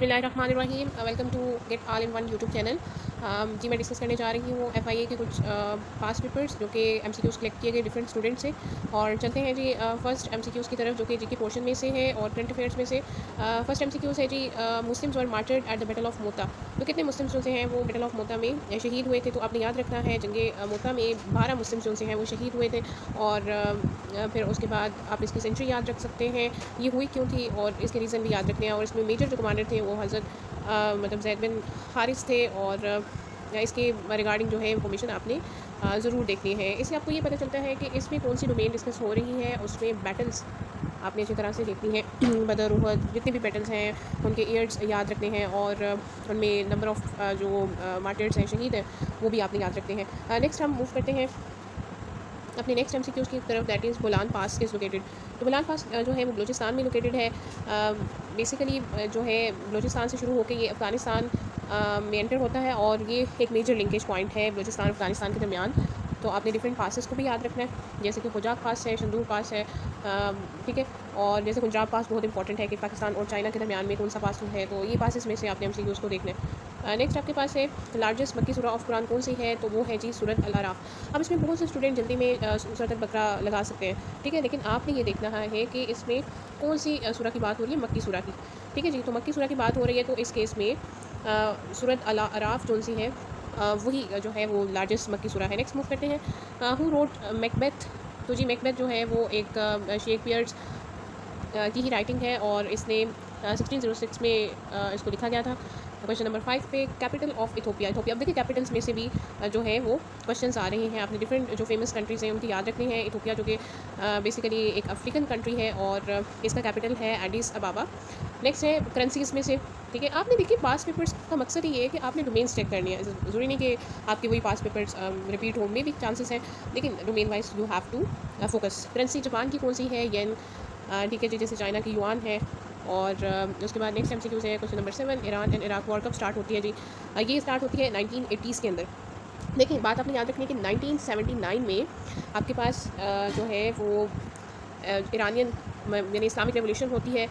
बिस्मिल्लाहिर्रहमानिर्रहीम। Welcome to get all in one YouTube channel. जी मैं डिस्कस करने जा रही हूँ FIA के कुछ पास्ट पेपर्स जो कि MCQs कलेक्ट किए गए डिफरेंट स्टूडेंट से। और चलते हैं जी फर्स्ट MCQs की तरफ जो कि GK पोर्शन में से है और करंट अफेयर्स में से। फर्स्ट MCQs है जी, Muslims were martyred at the battle of Mutah. तो कितने मुस्लिम्स जो से हैं वो बैटल ऑफ मोता में शहीद हुए थे। तो आपने याद रखना है जंगे मोता में 12 मुस्लिम्स जो से हैं वो शहीद हुए थे। और फिर उसके बाद आप इसकी सेंचुरी याद रख सकते हैं, ये हुई क्यों थी और इसके रीज़न भी याद रखने हैं। और इसमें मेजर जो कमांडर थे वो हज़रत मतलब ज़ैद बिन हारिस थे। और इसके रिगार्डिंग जो है इंफॉर्मेशन आपने ज़रूर देखनी है। इससे आपको ये पता चलता है कि इसमें कौन सी डोमेन डिस्कस हो रही है, उसमें बैटल्स आपने अच्छी तरह से देखनी है। बदर उहद जितने भी बैटल्स हैं उनके ईयर्स याद रखने हैं और उनमें नंबर ऑफ़ जो मार्टर्स हैं, शहीद हैं, वो भी आपने याद रखने हैं। नेक्स्ट हम मूव करते हैं अपने नेक्स्ट MCQs की तरफ, that is Bolan pass is located. तो बोलान पास जो है वो बलूचिस्तान में लोकेटेड है। बेसिकली जो है बलूचिस्तान से शुरू होकर ये अफ़गानिस्तान में एंटर होता है और ये एक मेजर लिंकेज पॉइंट है बलूचिस्तान और अफ़गानिस्तान के दरमियान। तो आपने डिफरेंट पासेस को भी याद रखना है, जैसे कि खुजाक पास है, शंदूर पास है, ठीक है। और जैसे खुंजाब पास बहुत इंपॉर्टेंट है कि पाकिस्तान और चाइना के दरमियान में कौन सा पास है, तो ये पासेस में से आपने MCQs को देखना है। नेक्स्ट आपके पास है लार्जेस्ट मक्की सूरा ऑफ कुरान कौन सी है, तो वो है जी सूरत अल अराफ। अब इसमें बहुत से स्टूडेंट जल्दी में सूरत अल बकरा लगा सकते हैं, ठीक है, लेकिन आपने ये देखना है कि इसमें कौन सी सूरा की बात हो रही है, मक्की सूरा की, ठीक है जी। तो मक्की सूरा की बात हो रही है तो इस केस में सूरत अल अराफ कौन सी है, वही जो है वो लार्जेस्ट मक्की सूरा है। नेक्स्ट मूव करते हैं, हु रोट मैकबेथ। तो जी मैकबेथ जो है वो एक शेक्सपियर्स की ही राइटिंग है और इसने 1606 में इसको लिखा गया था। क्वेश्चन नंबर 5 पे कैपिटल ऑफ इथोपिया। इथोपिया, अब देखिए कैपिटल्स में से भी जो है वो क्वेश्चंस आ रहे हैं। आपने डिफरेंट जो फेमस कंट्रीज़ हैं उनकी याद रखनी है। इथोपिया जो कि बेसिकली एक अफ्रीकन कंट्री है और इसका कैपिटल है एडिस अबाबा। नेक्स्ट है करेंसीज में से, ठीक है। आपने देखिए पास पेपर्स का मकसद ही ये है कि आपने डोमेन्स चेक करनी है। ज़रूरी नहीं कि आपके वही पास पेपर्स रिपीट होने में भी चांसेस हैं, लेकिन domain wise you have to focus. Currency Japan की कौन सी है, येन, ठीक है जी, जैसे चाइना की युआन है। और उसके बाद नेक्स्ट MCQs है question number 7, Iran and Iraq war कब स्टार्ट होती है जी, ये स्टार्ट होती है 1980s के अंदर। देखिए बात आपने याद रखनी है कि 1979 में आपके पास जो है वो ईरानियन यानी इस्लामिक रेवोल्यूशन होती है।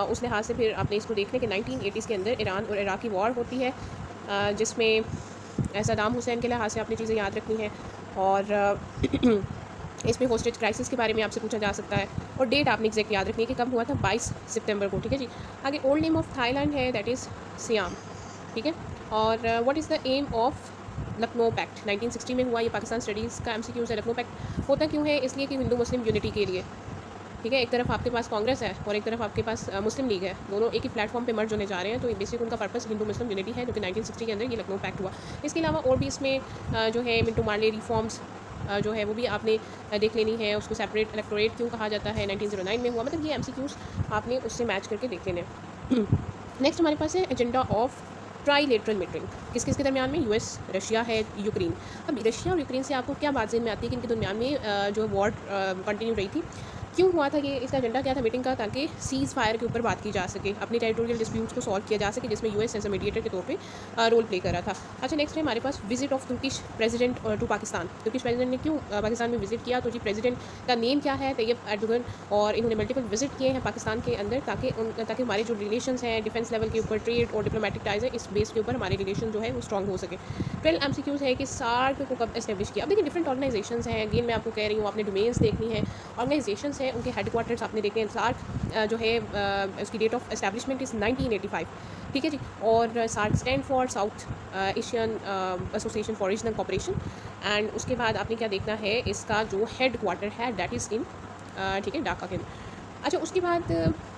उस लिहाज से फिर आपने इसको देखने कि 1980s के अंदर ईरान और इराक की वॉर होती है, जिसमें सद्दाम हुसैन के लिहाज से आपने चीज़ें याद रखनी हैं। और इसमें होस्टेज क्राइसिस के बारे में आपसे पूछा जा सकता है और डेट आपने एग्जैक्ट याद रखनी है कि कब हुआ था, 22 सितंबर को, ठीक है जी। आगे ओल्ड नेम ऑफ थाईलैंड है, दैट इज़ सियाम, ठीक है। और what is the aim of Lucknow pact, 1960 में हुआ। ये पाकिस्तान स्टडीज़ का MCQ है। लखनऊ पैक्ट होता क्यों है, इसलिए कि हिंदू मुस्लिम यूनिटी के लिए, ठीक है। एक तरफ आपके पास कांग्रेस है और एक तरफ आपके पास मुस्लिम लीग है, दोनों एक ही प्लेटफॉर्म पे मर्ज होने जा रहे हैं। तो बेसिक उनका पर्पस हिंदू मुस्लिम यूनिटी है, जो कि 1960 के अंदर ये लखनऊ पैक्ट हुआ। इसके अलावा और भी इसमें जो है मिंटो मार्ले रिफॉर्म्स जो है वो भी आपने देख लेनी है। उसको सेपरेट इलेक्टोरेट क्यों कहा जाता है, 1909 में हुआ। मतलब ये MCQs आपने उससे मैच करके देख लेने। नेक्स्ट हमारे पास है एजेंडा ऑफ ट्राईलेटरल मीटिंग, किस किस के दरमियान में, US, रशिया है, यूक्रेन। अब रशिया और यूक्रेन से आपको क्या बात ज़हन में आती है कि इनके दरमियान में जो वॉर कंटिन्यू रही थी, क्यों हुआ था ये, इसका एजेंडा क्या था मीटिंग का, ताकि सीज़ फायर के ऊपर बात की जा सके, अपनी टेरिटोरियल डिस्प्यूट्स को सॉल्व किया जा सके, जिसमें US एज अ मीडिएटर के तौर पे रोल प्ले कर रहा था। अच्छा नेक्स्ट है हमारे पास visit of Turkish president to Pakistan. Turkish president ने क्यों पाकिस्तान में विजिट किया, तो जी प्रेसिडेंट का नेम क्या है, तैयब एर्दोगन। और इन्होंने मल्टीपल विजिट किए हैं पाकिस्तान के अंदर ताकि हमारे जो रिलेशंस हैं डिफेंस लेवल के ऊपर, ट्रेड और डिप्लोमेटिक टाइज है, इस बेस के ऊपर हमारे रिलेशन जो है वो स्ट्रॉन्ग हो सके। 12 MCQs है कि सार्क को कब एस्टेब्लिश किया। अब देखिए डिफरेंट ऑर्गेनाइजेशंस हैं, अगेन मैं आपको कह रही हूँ आपने डोमेन्स देखनी है, ऑर्गेनाइजेशंस हैं, उनके हेडक्वार्टर्स आपने देखने हैं। सार्क जो है उसकी डेट ऑफ एस्टैब्लिशमेंट इज़ 1985, ठीक है जी। और SAARC stand for South Asian Association for Regional Cooperation. And उसके बाद आपने क्या देखना है, इसका जो हेड क्वार्टर है दैट इज़ इन, ठीक है, ढाका के अंदर। अच्छा उसके बाद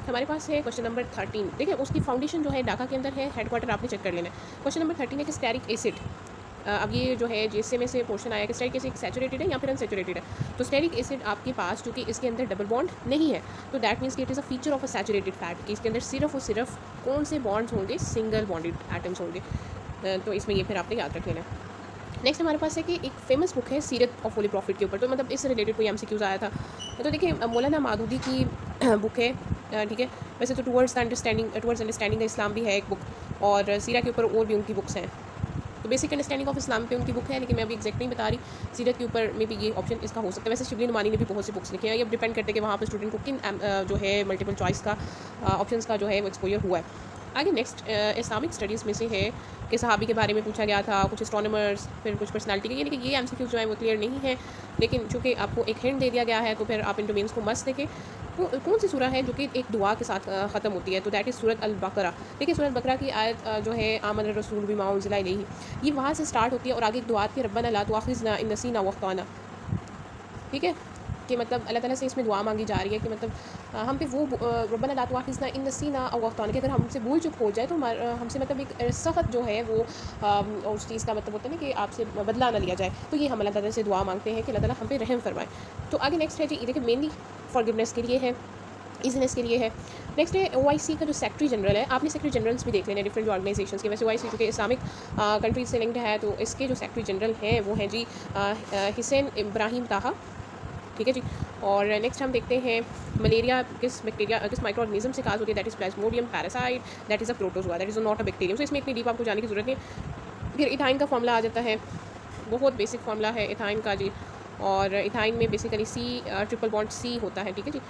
हमारे पास है क्वेश्चन नंबर 13। देखिए उसकी फाउंडेशन जो है ढाका के अंदर है, हेड क्वार्टर आपने चेक कर लेना है। क्वेश्चन नंबर 13 है कि स्टेरिक एसिड, अब ये जो है जिससे में से पोर्शन आया कि स्टेरिक एसिड सैचुरेटेड है या फिर अनसैचुरेटेड है। तो स्टेरिक एसिड आपके पास चूँकि इसके अंदर डबल बॉन्ड नहीं है, तो दैट मीन्स कि it is a feature of a saturated fat, कि इसके अंदर सिर्फ और सिर्फ कौन से बॉन्ड्स होंगे, सिंगल बॉन्डेड एटम्स होंगे। तो इसमें ये फिर आपने याद रख लेना है। नेक्स्ट हमारे पास है कि एक फेमस बुक है सीरत ऑफ होली प्रॉफिट के ऊपर, तो मतलब इससे रिलेटेड कोई MCQs आया था। तो देखिए मौलाना मादूदी की बुक है, ठीक है। वैसे तो टुवर्ड्स अंडरस्टैंडिंग द इस्लाम भी है एक बुक, और सीरा के ऊपर और भी उनकी बुक्स हैं। तो बेसिक अंडरस्टैंडिंग ऑफ इस्लाम पे उनकी बुक है, लेकिन मैं अभी एग्जैक्ट नहीं बता रही। सीरत के ऊपर में भी ये ऑप्शन इसका हो सकता है। वैसे शिबली नुमानी ने भी बहुत सी बुक्स लिखी हैं, ये डिपेंड करते हैं कि वहाँ पर स्टूडेंट को किन जो है मल्टीपल चॉइस का ऑप्शंस का जो है वो एक्सपोजर हुआ है। आगे नेक्स्ट इस्लामिक स्टडीज़ में से है कि सहाबी के बारे में पूछा गया था, कुछ एस्ट्रोनॉमर्स, फिर कुछ पर्सनालिटी के, यानी कि ये एमसीक्यूज़ जो है वो क्लियर नहीं है, लेकिन चूँकि आपको एक हिंट दे दिया गया है तो फिर आप इन डोमेन्स को मस्त देखें। तो कौन सी सूरह है जो कि एक दुआ के साथ ख़त्म होती है, तो दैट इज़ सूरत अल बकरा। देखिए सूरत बकरा की आयत जो है आमन रसूल बिमा उनज़िला इलैहि, ये वहाँ से स्टार्ट होती है और आगे एक दुआ आती है, रब्बना ला तुआखिज़ना इन नसीना व अख़्ताना। ठीक है, कि मतलब अल्लाह ताला से इसमें दुआ मांगी जा रही है कि मतलब हम पे वो रब्बना ला तुआखिज़ना इन नसीना अव अख़्ताना, कि अगर हमसे भूल चूक हो जाए तो हमसे मतलब एक सख्त जो है वो उस चीज़ का मतलब होता है ना कि आपसे बदला ना लिया जाए, तो ये हम अल्लाह ताला से दुआ मांगते हैं कि अल्लाह ताला हम पे रहम फरमाए। तो आगे नेक्स्ट है जी, देखिए मेनली फॉरगिवनेस के लिए है, ईजीनेस के लिए है। नेक्स्ट है OIC का जो सेक्रेटरी जनरल है, आपने सेक्रेटरी जनरल्स भी देख लेने डिफरेंट ऑर्गेनाइजेशंस के। वैसे OIC चूँकि इस्लामिक कंट्रीज से लिंक्ड है, तो इसके जो सेक्रेटरी जनरल हैं वो हैं जी हुसैन इब्राहिम ताहा। ठीक है जी। और नेक्स्ट हम देखते हैं मलेरिया किस बैक्टीरिया किस माइक्रो ऑर्गेनिज्म से काज होती है, that is plasmodium parasite, that is a protozoa, that is not a bacterium. So इसमें इतनी डीप आपको जाने की ज़रूरत नहीं। फिर इथाइन का फॉर्मूला आ जाता है, बहुत बेसिक फॉर्मूला है इथाइन का जी, और इथाइन में basically C triple bond C होता है। ठीक है जी।